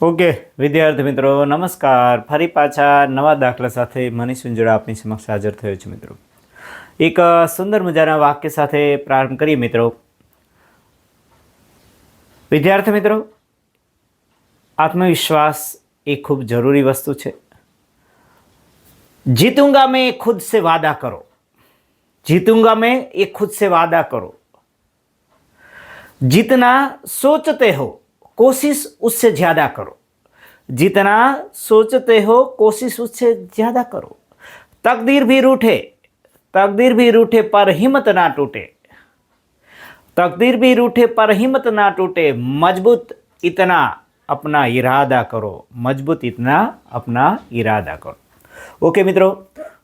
Okay વિદ્યાર્થી મિત્રો નમસ્કાર. ફરી પાછા નવા દાખલા સાથે મનીષ વિંજોડા આપની સમક્ષ હાજર થયો છે મિત્રો. એક સુંદર મજાના વાક્ય સાથે પ્રારંભ કરીએ મિત્રો. વિદ્યાર્થી મિત્રો, આત્મવિશ્વાસ એ ખૂબ જરૂરી વસ્તુ છે. જીતूंगा मैं खुद से वादा करो. जीतूंगा मैं ये खुद से वादा करो. जितना सोचते हो कोशिश उससे ज्यादा करो. जितना सोचते हो कोशिश उससे ज्यादा करो. तकदीर भी रूठे पर हिम्मत ना टूटे. तकदीर भी रूठे पर हिम्मत ना टूटे. मजबूत इतना अपना इरादा करो. मजबूत इतना अपना इरादा करो. ओके મિત્રો,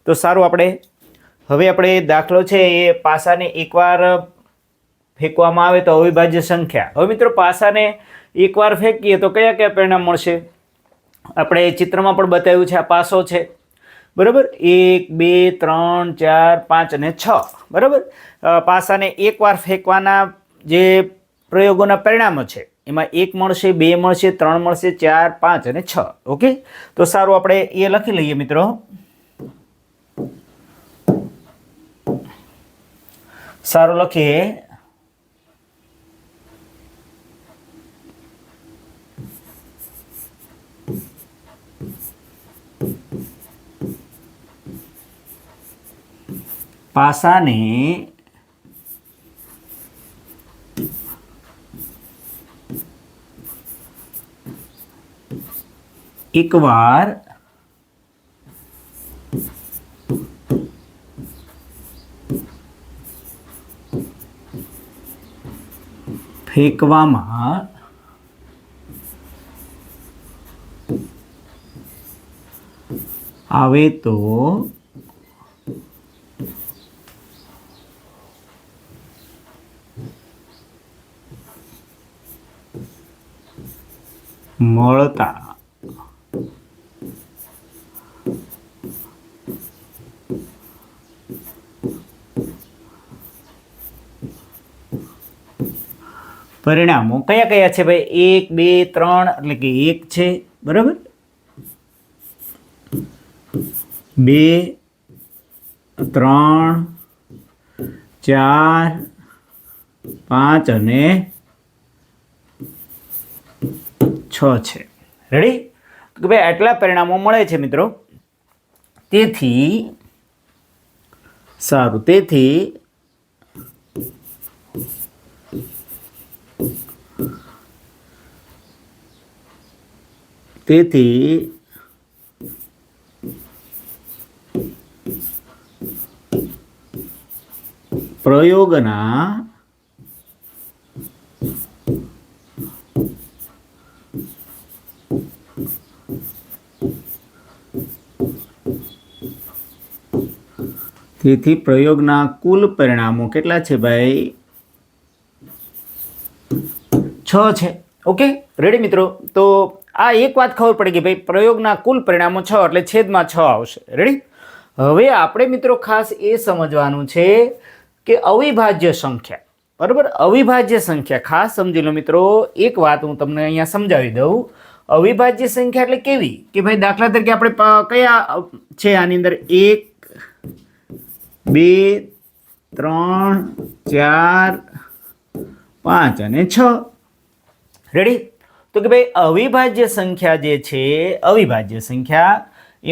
તો સારું, આપણે દાખલો છે એ પાસાને એકવાર ફેંકવામાં આવે તો અવિભાજ્ય સંખ્યા. હવે મિત્રો, પાસાને એકવાર ફેંકીએ તો કયા કયા પરિણામ મળશે? આપણે ચિત્રમાં પણ બતાવ્યું છે. આ પાસો છે, બરાબર. 1 2 3 4 5 અને 6, બરાબર. પાસાને એકવાર ફેંકવાના જે પ્રયોગોના પરિણામો છે એમાં 1 મળશે, 2 મળશે, 3 મળશે, 4 5 અને 6. ઓકે, તો સારું, આપણે એ લખી લઈએ મિત્રો. સારું, લખીએ. પાસાને એકવાર ફેંકવામાં આવે તો મળતા પરિણામો કયા કયા છે ભાઈ? 1 2 3 એટલે કે 1 છે, બરાબર. 2 3 4 5 અને 6 છે. રેડી? તો ભાઈ આટલા પરિણામો મળે છે મિત્રો. તેથી સારું, તેથી પ્રયોગના કુલ પરિણામો કેટલા છે ભાઈ? 6 છે. ઓકે, રેડી મિત્રો? તો આ એક વાત ખબર પડી ગઈ ભાઈ, પ્રયોગના કુલ પરિણામો 6 એટલે છેદમાં 6 આવશે. રેડી? હવે આપણે મિત્રો ખાસ એ સમજવાનું છે કે અવિભાજ્ય સંખ્યા, બરાબર. અવિભાજ્ય સંખ્યા ખાસ સમજી લો મિત્રો. એક વાત હું તમને અહીંયા સમજાવી દઉં. અવિભાજ્ય સંખ્યા એટલે કેવી કે ભાઈ, દાખલા તરીકે આપણે કયા છે આની અંદર? 1 2 3 4 5 અને 6. રેડી? તો કે ભાઈ અવિભાજ્ય સંખ્યા જે છે, અવિભાજ્ય સંખ્યા,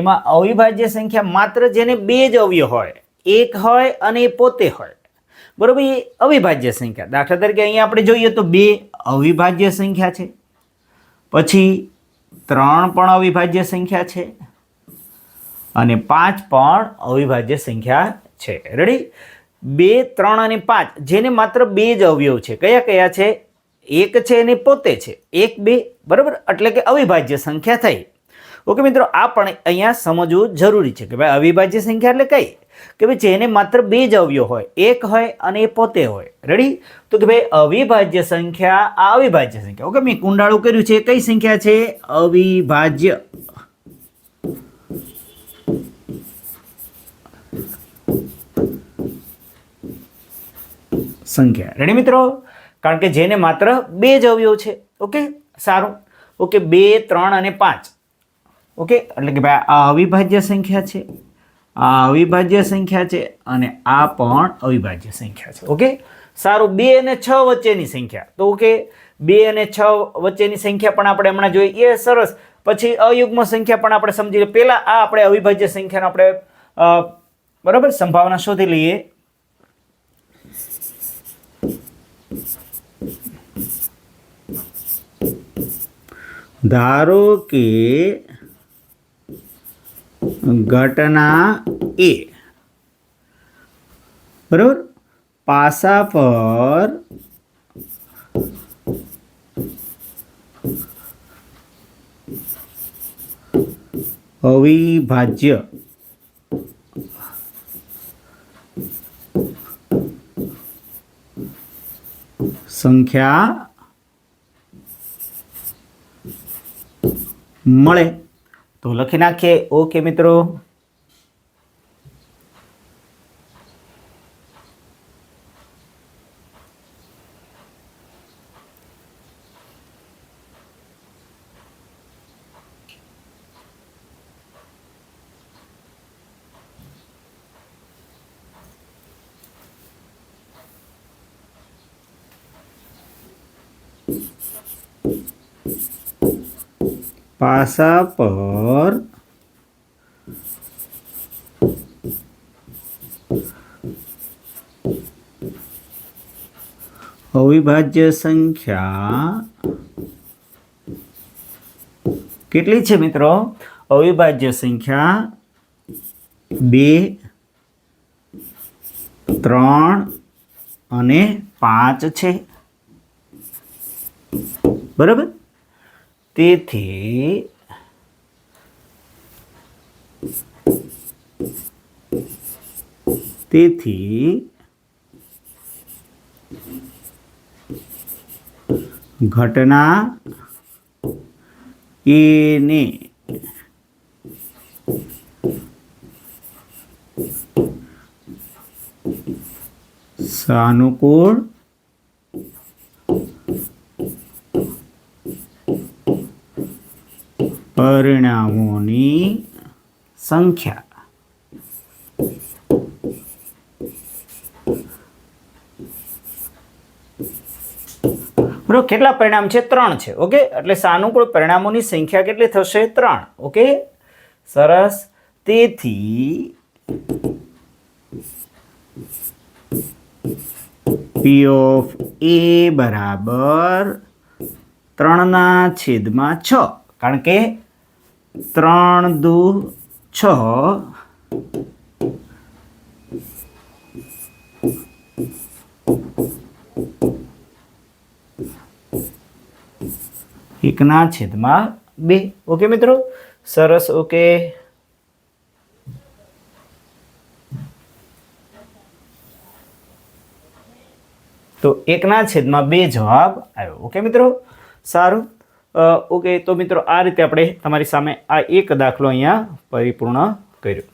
એમાં અવિભાજ્ય સંખ્યા માત્ર જેને 2 જ અવયવ હોય, 1 હોય અને એ પોતે હોય, બરોબર, એ અવિભાજ્ય સંખ્યા. દાખલા તરીકે અહીંયા આપણે જોઈએ તો 2 અવિભાજ્ય સંખ્યા છે, પછી 3 પણ અવિભાજ્ય સંખ્યા છે અને 5 પણ અવિભાજ્ય સંખ્યા છે. રેડી? 2 3 અને 5 જેને માત્ર 2 જ અવયવ છે. કયા કયા છે? 1 છે અને પોતે છે, 1 2, બરાબર. એટલે કે અવિભાજ્ય સંખ્યા થઈ. ઓકે મિત્રો, આ પણ અહીંયા સમજવું જરૂરી છે કે ભાઈ અવિભાજ્ય સંખ્યા એટલે કઈ કે ભાઈ જેને માત્ર 2 જ અવયવ હોય, 1 હોય અને એ પોતે હોય. રેડી? તો કે ભાઈ અવિભાજ્ય સંખ્યા, આ અવિભાજ્ય સંખ્યા. ઓકે, મેં કુંડાળું કર્યું છે. કઈ સંખ્યા છે? અવિભાજ્ય સંખ્યા. રેડી મિત્રો? કારણ કે જેને માત્ર બે જ અવયવ છે. ઓકે, સારું. ઓકે 2, 3 અને 5. ઓકે, એટલે કે ભાઈ આ અવિભાજ્ય સંખ્યા છે, આ અવિભાજ્ય સંખ્યા છે અને આ પણ અવિભાજ્ય સંખ્યા છે. ઓકે, સારું. 2 અને 6 વચ્ચેની સંખ્યા, તો ઓકે 2 અને 6 વચ્ચેની સંખ્યા પણ આપણે હમણાં જોઈ. એ સરસ. પછી અયુગ્મ સંખ્યા પણ આપણે સમજી લઈએ. પહેલા આ આપણે અવિભાજ્ય સંખ્યાનો આપણે બરાબર સંભાવના શોધી લઈએ. ધારો કે ઘટના એ બરાબર પાસા પર અવિભાજ્ય સંખ્યા મળે તો લખી નાખીએ. ઓકે મિત્રો, પાસા પર અવિભાજ્ય સંખ્યા કેટલી છે મિત્રો? અવિભાજ્ય સંખ્યા 2, 3 અને 5 છે. બરાબર. તેથી ઘટના એને સાનુકૂળ પરિણામોની સંખ્યા બરોબર. કેટલા પરિણામ છે? 3 છે. ઓકે, એટલે સાનુકૂળ પરિણામોની સંખ્યા કેટલી થશે? 3. ઓકે, સરસ. તેથી P ઓફ A બરાબર 3/6, કારણ કે 3 દુ 6 1/2. ઓકે મિત્રો, સરસ. ઓકે, તો 1/2 જવાબ આવ્યો. ઓકે મિત્રો, સારું. ઓકે, તો મિત્રો આ રીતે આપણે તમારી સામે આ એક દાખલો અહીંયા પરિપૂર્ણ કર્યો.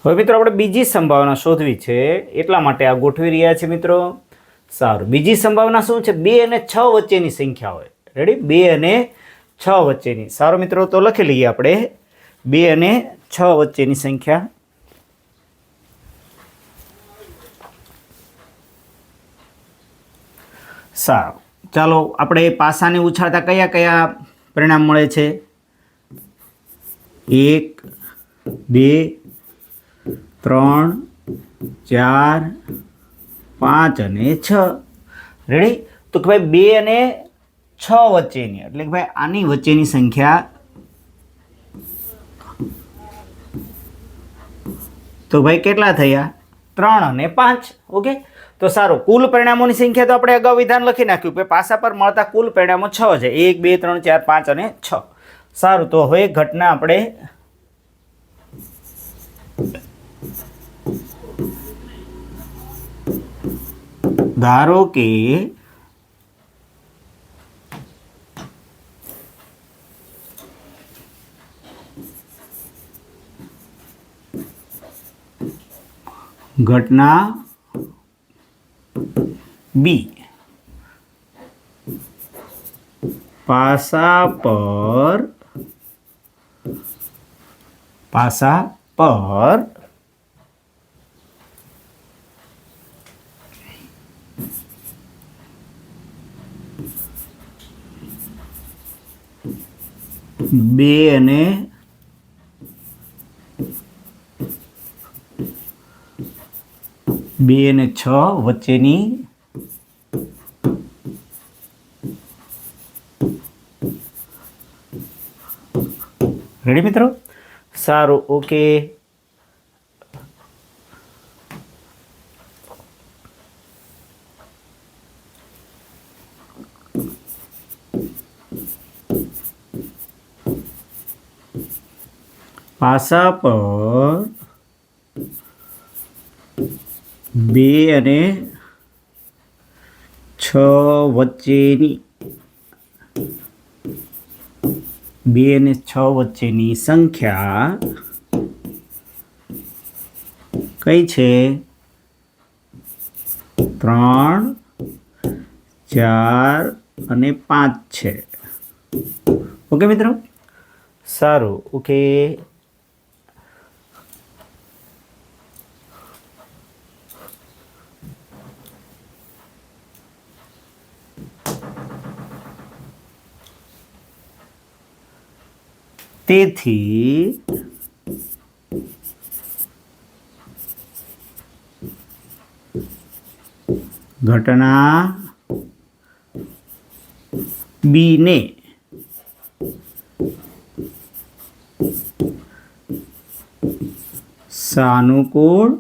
હવે મિત્રો આપણે બીજી સંભાવના શોધવી છે, એટલા માટે આ ગોઠવી રહ્યા છે મિત્રો. સારું, બીજી સંભાવના શું છે? 2 અને 6 વચ્ચેની સંખ્યા હોય. રેડી? 2 અને 6 વચ્ચેની. સારું મિત્રો, તો લખી લઈએ આપણે 2 અને 6 વચ્ચેની સંખ્યા. સારું, ચાલો આપણે પાસાને ઉછાળતા કયા કયા પરિણામ મળે છે? 1, 2, 3, 4, 5 અને 6. રેડી? તો કે ભાઈ 2 અને 6 વચ્ચેની, એટલે કે ભાઈ આની વચ્ચેની સંખ્યા, તો ભાઈ કેટલા થયા? 3 અને 5. ઓકે, તો સારું, કુલ પરિણામોની સંખ્યા તો આપણે અગાઉ વિધાન લખી નાખ્યું કે પાસા પર મળતા કુલ પરિણામો 6 છે. 1, 2, 3, 4, 5 અને 6. સારું, તો હવે ઘટના આપણે ધારો કે ઘટના બી પાસા પર બે અને 6 વચ્ચેની રેડી મિત્રો? સારું, ઓકે. પાસા પર 2 અને 6 વચ્ચેની 2 અને 6 વચ્ચેની સંખ્યા કઈ છે? 3, 4 અને 5 છે. ઓકે મિત્રો? સારું, ઓકે. તેથી ઘટના બીને સાનુકૂળ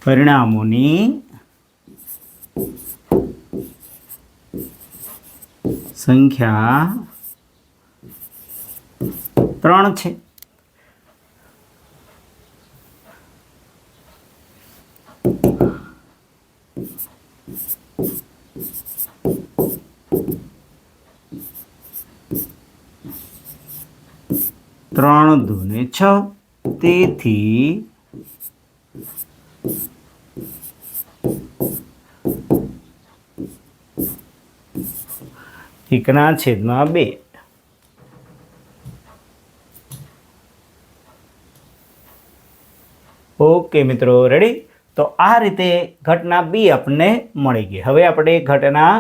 પરિણામોની સંખ્યા 3 છે. ત્રણ દૂને 6. તેથી એકના છેદમાં 2. ઓકે મિત્રો, રેડી? તો આ રીતે ઘટના બી આપણને મળી ગઈ. હવે આપણે ઘટના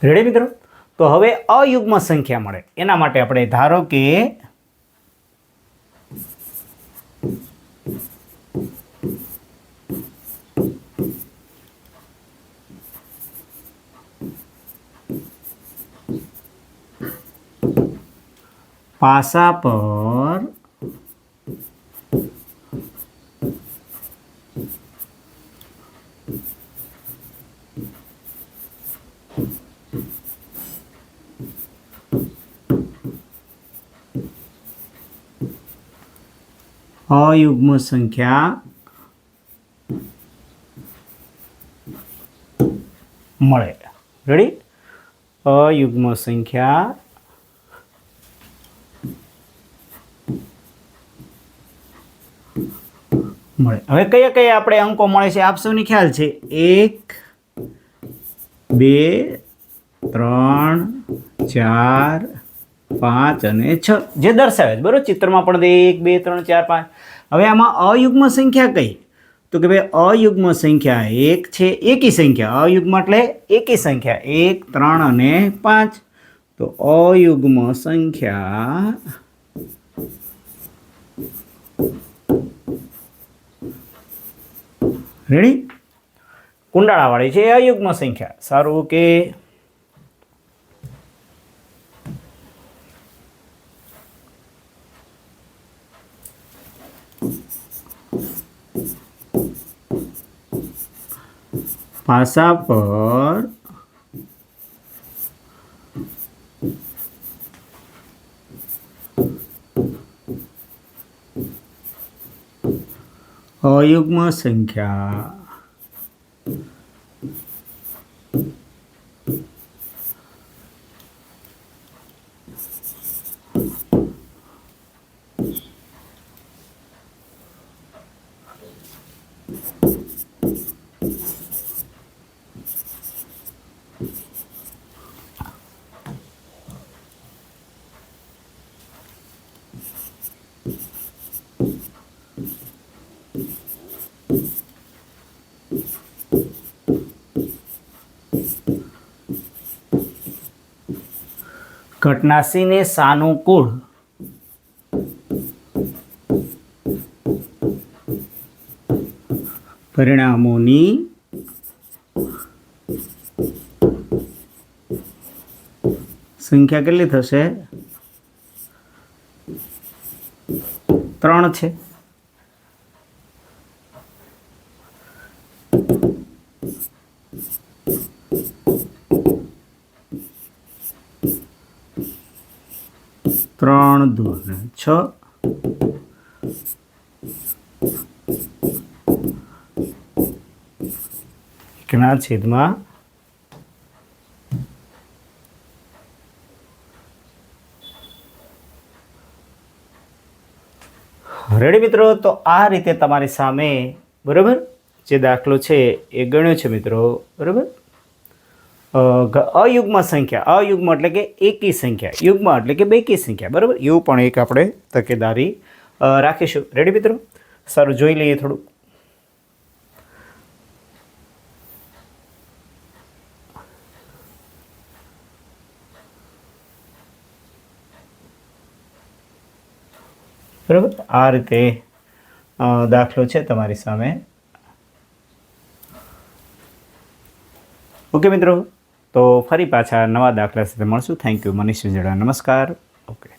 રેડી મિત્રો? તો હવે અયુગ્મ સંખ્યા મળે એના માટે આપણે ધારો કે પાસા પર અયુગ્મ સંખ્યા મળે. રેડી? અયુગ્મ સંખ્યા મળે. હવે કયા કયા આપણે અંકો મળે છે આપ સૌને ખ્યાલ છે? 1 2 3 4 5 અને 6 જે દર્શાવે છે બરોબર. ચિત્રમાં પણ 1 2 3 4 5. હવે આમાં અયુગ્મ સંખ્યા કઈ? તો કે ભાઈ અયુગ્મ સંખ્યા 1 છે, એકી સંખ્યા. અયુગ્મ એટલે એકી સંખ્યા 1 3 અને 5. તો અયુગ્મ સંખ્યા રેડી કુંડાળાવાળી છે અયુગ્મ સંખ્યા. સારું કે પાસા પર અયુગ્મ સંખ્યા ઘટનાસીને સાનુકૂળ પરિણામોની સંખ્યા કેટલી થશે? 3 છે. ત્રણ 2 6 એકના છેદમાં રેડી મિત્રો. તો આ રીતે તમારી સામે બરાબર જે દાખલો છે એ ગણ્યો છે મિત્રો. બરાબર. અયુગ્મ સંખ્યા, અયુગ્મ એટલે કે એકી સંખ્યા, યુગ્મ એટલે કે બેકી સંખ્યા. બરાબર. એવું પણ એક આપણે તકેદારી રાખીશું. રેડી મિત્રો? સારું, જોઈ લઈએ થોડું. બરાબર. આ રીતે દાખલો છે તમારી સામે. ઓકે મિત્રો, તો ફરી પાછા નવા દાખલા સાથે મળશું. Thank you. મનીષ વિજડા. નમસ્કાર. ઓકે.